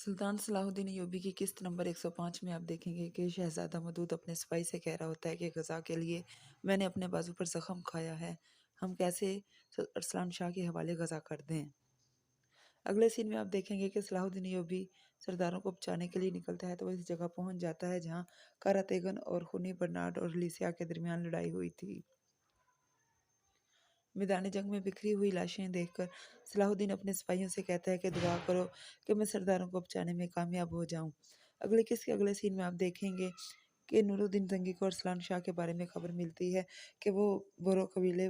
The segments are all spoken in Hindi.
सुल्तान सलाहुद्दीन अय्यूबी की किस्त नंबर 105 में आप देखेंगे कि शहजादा मदूद अपने सिपाही से कह रहा होता है कि गज़ा के लिए मैंने अपने बाजू पर ज़ख़्म खाया है, हम कैसे अरसलान शाह के हवाले गज़ा कर दें। अगले सीन में आप देखेंगे कि सलाहुद्दीन अय्यूबी सरदारों को बचाने के लिए निकलता है तो वो इस जगह पहुंच जाता है जहां कारा तेगन और खूनी बर्नार्ड और लिसिया के दरमियान लड़ाई हुई थी। मैदान जंग में बिखरी हुई लाशें देखकर सलाहुद्दीन अपने सिपाहियों से कहता है कि दुआ करो कि मैं सरदारों को बचाने में कामयाब हो जाऊं। अगले सीन में आप देखेंगे कि नूरुद्दीन जंगी को अरसलान शाह के बारे में खबर मिलती है कि वो बोरो कबीले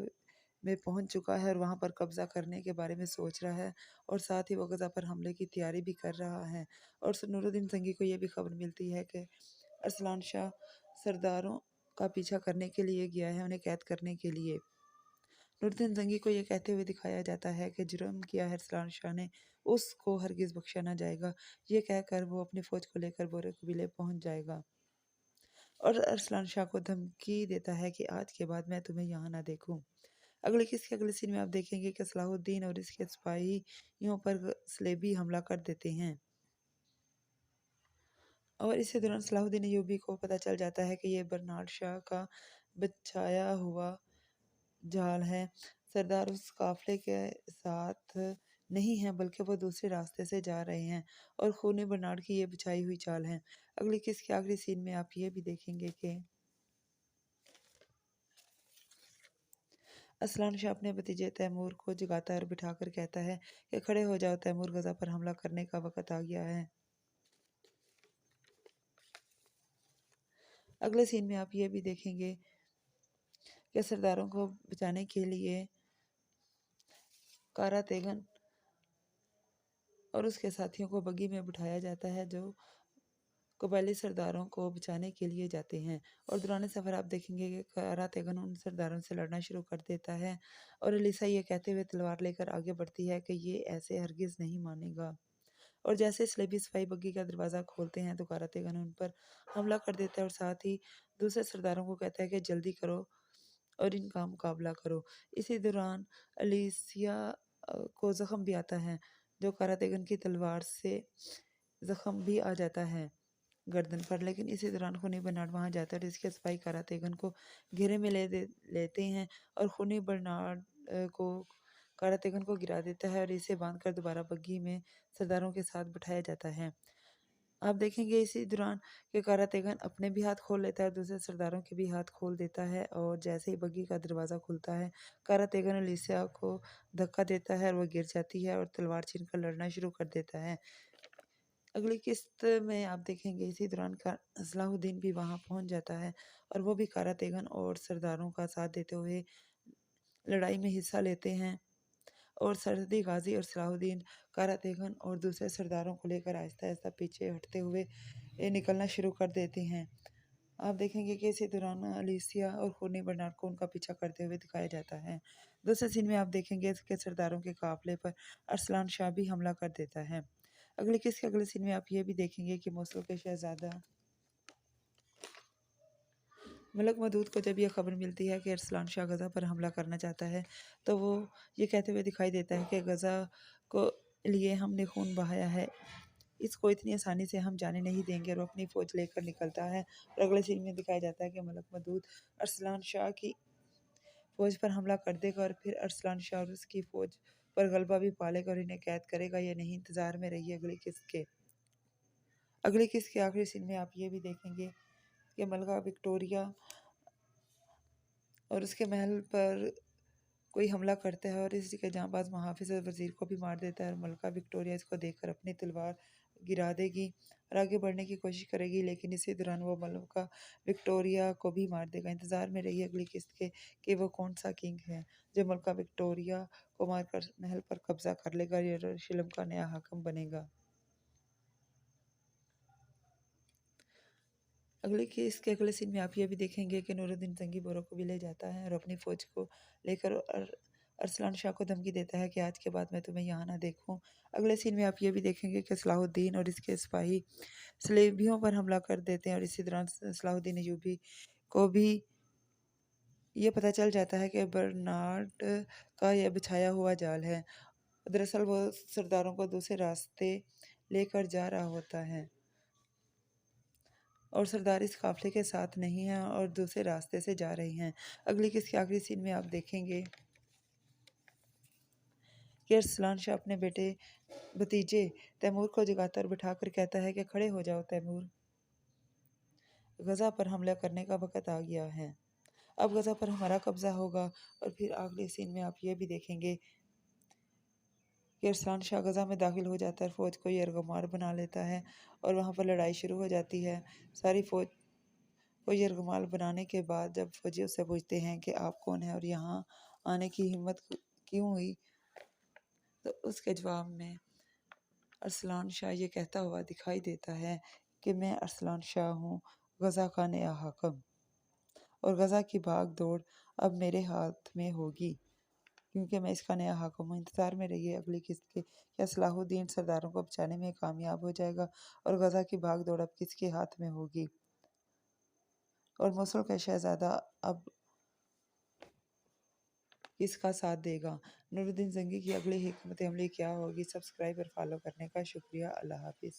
में पहुंच चुका है और वहां पर कब्जा करने के बारे में सोच रहा है और साथ ही वो गजा पर हमले की तैयारी भी कर रहा है। और नूरुद्दीन जंगी को यह भी खबर मिलती है कि अरसलान शाह सरदारों का पीछा करने के लिए गया है, उन्हें कैद करने के लिए। नूरुद्दीन जंगी को यह कहते हुए दिखाया जाता है कि जुर्म किया है अरसलान शाह ने, उसको हरगिज़ बख्शा ना जाएगा। ये कहकर वो अपनी फ़ौज को लेकर बोरे कबीले पहुंच जाएगा और अरसलान शाह को धमकी देता है कि आज के बाद मैं तुम्हें यहाँ ना देखूं। अगले सीन में आप देखेंगे कि सलाहुद्दीन और इसके सिपाहियों पर सलेबी हमला कर देते हैं और इसी दौरान सलाहुद्दीन अय्यूबी को पता चल जाता है कि ये बर्नार्ड शाह का बिछाया हुआ जाल है। सरदार उस काफिले के साथ नहीं है बल्कि वो दूसरे रास्ते से जा रहे हैं और खूनी बर्नार्ड की ये बिछाई हुई चाल है। अगली किस्त के आखिरी सीन में आप ये भी देखेंगे कि असलान शाह अपने भतीजे तैमूर को जगाता है और बिठाकर कहता है कि खड़े हो जाओ तैमूर, गजा पर हमला करने का वक्त आ गया है। अगले सीन में आप ये भी देखेंगे कि सरदारों को बचाने के लिए कारा तेगन और उसके साथियों को बग्गी में बिठाया जाता है जो कबायली सरदारों को बचाने के लिए जाते हैं। और दौरान सफ़र आप देखेंगे कि कारा तेगन उन सरदारों से लड़ना शुरू कर देता है और एलिसा ये कहते हुए तलवार लेकर आगे बढ़ती है कि ये ऐसे हरगिज़ नहीं मानेगा। और जैसे स्लेबी सिपाही बग्गी का दरवाज़ा खोलते हैं तो कारा तेगन उन पर हमला कर देता है और साथ ही दूसरे सरदारों को कहता है कि जल्दी करो और इनका मुकाबला करो। इसी दौरान अलीसिया को ज़ख्म भी आता है जो कारा तेगन की तलवार से ज़ख्म भी आ जाता है गर्दन पर। लेकिन इसी दौरान खूनी बर्नार्ड वहां जाता है और इसके सिपाही कारा तेगन को घेरे में लेते हैं और खूनी बर्नार्ड को कारा तेगन को गिरा देता है और इसे बांधकर दोबारा बग्गी में सरदारों के साथ बिठाया जाता है। आप देखेंगे इसी दौरान कि कारा तेगन अपने भी हाथ खोल लेता है और दूसरे सरदारों के भी हाथ खोल देता है और जैसे ही बग्गी का दरवाज़ा खुलता है कारा तेगन अलीसिया को धक्का देता है और वह गिर जाती है और तलवार छीनकर लड़ना शुरू कर देता है। अगली किस्त में आप देखेंगे इसी दौरान सलाहुद्दीन भी वहां पहुंच जाता है और वो भी कारा तेगन और सरदारों का साथ देते हुए लड़ाई में हिस्सा लेते हैं और सरहदी गाजी और सलाहुद्दीन कारा तेगन और दूसरे सरदारों को लेकर आहिस्ता आहिस्ता पीछे हटते हुए निकलना शुरू कर देते हैं। आप देखेंगे कि इसी दौरान अलीसिया और खूनी बर्नार्ड को उनका पीछा करते हुए दिखाया जाता है। दूसरे सीन में आप देखेंगे कि सरदारों के काफिले पर अरसलान शाह भी हमला कर देता है। अगले सीन में आप ये भी देखेंगे कि मोsul के शहजादा मलक मदूद को जब यह खबर मिलती है कि अरसलान शाह गज़ा पर हमला करना चाहता है तो वो ये कहते हुए दिखाई देता है कि गज़ा को लिए हमने खून बहाया है, इसको इतनी आसानी से हम जाने नहीं देंगे और वो अपनी फ़ौज लेकर निकलता है। और अगले सीन में दिखाया जाता है कि मलक मदूद अरसलान शाह की फ़ौज पर हमला कर देगा और फिर अरसलान शाह और उसकी फ़ौज पर गलबा भी पालेगा और इन्हें कैद करेगा या नहीं, इंतज़ार में रहिए अगली किस्त के आखिरी सीन में आप ये भी देखेंगे कि मलका विक्टोरिया और उसके महल पर कोई हमला करता है और इसी के जांबाज मुहाफिज वजीर को भी मार देता है और मलका विक्टोरिया इसको देखकर अपनी तलवार गिरा देगी और आगे बढ़ने की कोशिश करेगी, लेकिन इसी दौरान वो मलका विक्टोरिया को भी मार देगा। इंतज़ार में रहिए अगली किस्त के कि वो कौन सा किंग है जो मलका विक्टोरिया को मारकर महल पर कब्जा कर लेगा और यरूशलेम का नया हाकिम बनेगा। अगले सीन में आप ये भी देखेंगे कि नूरुद्दीन जंगी बोरो को भी ले जाता है और अपनी फ़ौज को लेकर अरसलान शाह को धमकी देता है कि आज के बाद मैं तुम्हें यहाँ ना देखूं। अगले सीन में आप ये भी देखेंगे कि सलाहुद्दीन और इसके सिपाही सलेबियों पर हमला कर देते हैं और इसी दौरान सलाहुद्दीन अयूबी को भी ये पता चल जाता है कि बर्नार्ड का यह बिछाया हुआ जाल है। दरअसल वो सरदारों को दूसरे रास्ते लेकर जा रहा होता है और सरदार इस काफिले के साथ नहीं है और दूसरे रास्ते से जा रही हैं। अगली किसके आखिरी सीन में आप देखेंगे कि अरसलान शाह अपने बेटे भतीजे तैमूर को जगाता और बिठाकर कहता है कि खड़े हो जाओ तैमूर, गजा पर हमला करने का वक़्त आ गया है। अब गजा पर हमारा कब्जा होगा। और फिर अगले सीन में आप ये भी देखेंगे कि अरसलान शाह गजा में दाखिल हो जाता है, फ़ौज को यरगमाल बना लेता है और वहाँ पर लड़ाई शुरू हो जाती है। सारी फ़ौज को यरगमाल बनाने के बाद जब फौजी उससे पूछते हैं कि आप कौन हैं और यहाँ आने की हिम्मत क्यों हुई, तो उसके जवाब में अरसलान शाह ये कहता हुआ दिखाई देता है कि मैं अरसलान शाह हूँ, गजा का नया हाकिम, और गजा की भाग दौड़ अब मेरे हाथ में होगी क्योंकि मैं इसका नया हाकिम हूँ। इंतज़ार में रहिए अगली किस्त के, क्या सलाहुद्दीन सरदारों को बचाने में कामयाब हो जाएगा और गजा की भाग दौड़ अब किसके हाथ में होगी और मोसुल का शहजादा अब किसका साथ देगा। नूरुद्दीन जंगी की अगली हिकमत अमली क्या होगी। सब्सक्राइब और फॉलो करने का शुक्रिया। अल्लाह हाफिज़।